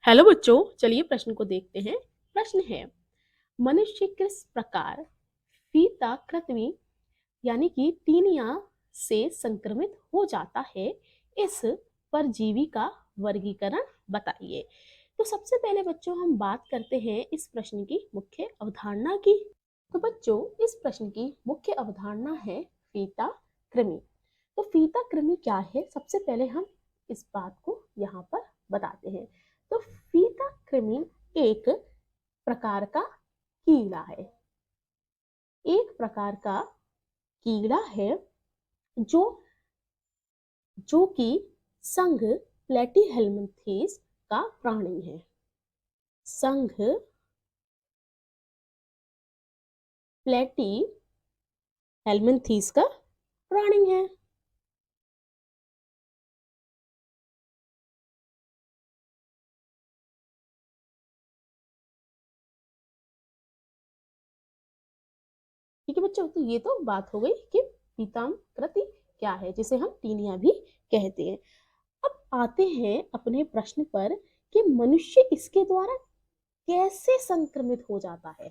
Hello बच्चों, चलिए प्रश्न को देखते हैं। प्रश्न है, मनुष्य किस प्रकार फीताकृमि यानी कि टीनिया से संक्रमित हो जाता है, इस परजीवी का वर्गीकरण बताइए। तो सबसे पहले बच्चों हम बात करते हैं इस प्रश्न की मुख्य अवधारणा की। तो बच्चों इस प्रश्न की मुख्य अवधारणा है फीता कृमि। तो फीता कृमि क्या है, सबसे पहले हम इस बात को यहाँ पर बताते हैं। तो फीता कृमि एक प्रकार का कीड़ा है, एक प्रकार का कीड़ा है जो जो कि संघ प्लेटीहेल्मिन्थेस का प्राणी है। संघ प्लेटीहेल्मिन्थेस का प्राणी है। ठीक है बच्चों, तो ये तो बात हो गई कि पीतांकृति क्या है, जिसे हम टीनिया भी कहते हैं। अब आते हैं अपने प्रश्न पर कि मनुष्य इसके द्वारा कैसे संक्रमित हो जाता है।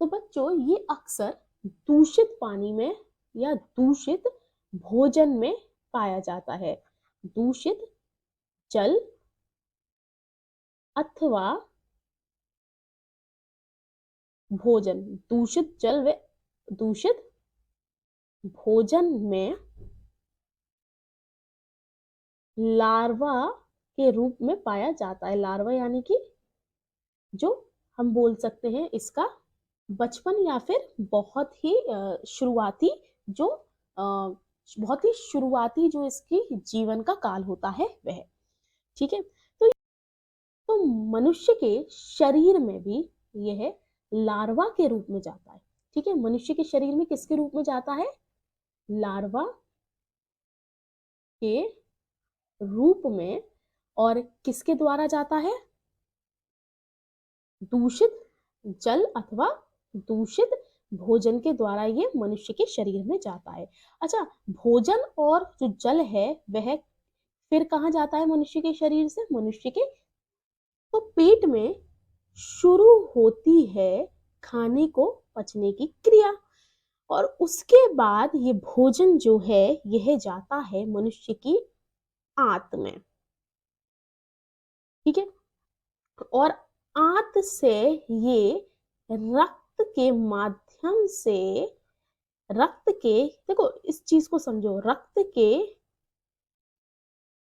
तो बच्चों ये अक्सर दूषित पानी में या दूषित भोजन में पाया जाता है। दूषित जल अथवा भोजन, दूषित जल व दूषित भोजन में लार्वा के रूप में पाया जाता है। लार्वा यानी कि जो हम बोल सकते हैं इसका बचपन या फिर बहुत ही शुरुआती जो बहुत ही शुरुआती जो इसकी जीवन का काल होता है वह। ठीक है, तो मनुष्य के शरीर में भी यह लार्वा के रूप में जाता है। ठीक है, मनुष्य के शरीर में किसके रूप में जाता है? लार्वा के रूप में। और किसके द्वारा जाता है? दूषित जल अथवा दूषित भोजन के द्वारा ये मनुष्य के शरीर में जाता है। अच्छा, भोजन और जो जल है वह फिर कहाँ जाता है मनुष्य के शरीर से? मनुष्य के तो पेट में शुरू होती है खाने को पचने की क्रिया, और उसके बाद ये भोजन जो है यह जाता है मनुष्य की आंत में। ठीक है, और आंत से ये रक्त के माध्यम से, रक्त के, देखो इस चीज को समझो, रक्त के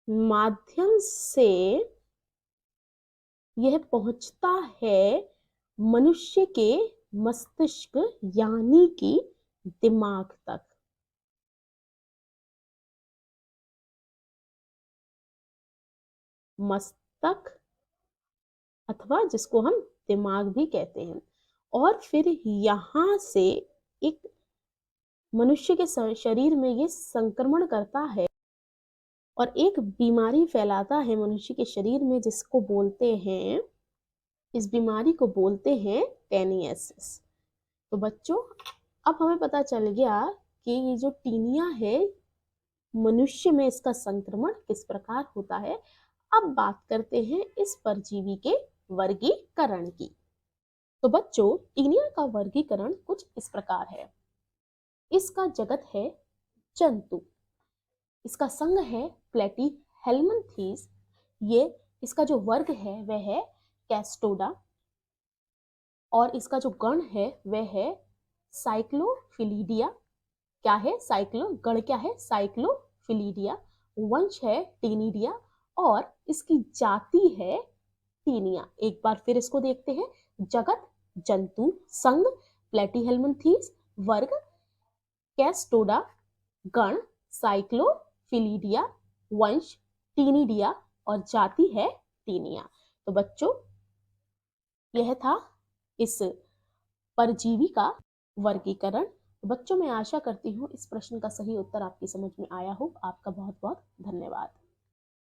माध्यम से यह पहुंचता है मनुष्य के मस्तिष्क यानी कि दिमाग तक। मस्तक अथवा जिसको हम दिमाग भी कहते हैं। और फिर यहां से एक मनुष्य के शरीर में ये संक्रमण करता है और एक बीमारी फैलाता है मनुष्य के शरीर में, जिसको बोलते हैं, इस बीमारी को बोलते हैं टेनियसिस। तो बच्चों अब हमें पता चल गया कि ये जो टीनिया है मनुष्य में इसका संक्रमण किस प्रकार होता है। अब बात करते हैं इस परजीवी के वर्गीकरण की। तो बच्चों टीनिया का वर्गीकरण कुछ इस प्रकार है। इसका जगत है जंतु, इसका संघ है प्लेटीहेल्मिन्थेस, ये इसका जो वर्ग है वह है कैस्टोडा, और इसका जो गण है वह है साइक्लोफिलीडिया। क्या है? साइक्लो गण क्या है? साइक्लोफिलीडिया। वंश है टीनिडिया, और इसकी जाति है टीनिया। एक बार फिर इसको देखते हैं। जगत जंतु, संघ प्लेटीहेल्मिन्थेस, वर्ग कैस्टोडा, गण साइक्लोफिलीडिया, वंश टीनिडिया, और जाति है टीनिया। तो बच्चों यह था इस परजीवी का वर्गीकरण। बच्चों मैं आशा करती हूँ इस प्रश्न का सही उत्तर आपकी समझ में आया हो। आपका बहुत बहुत धन्यवाद।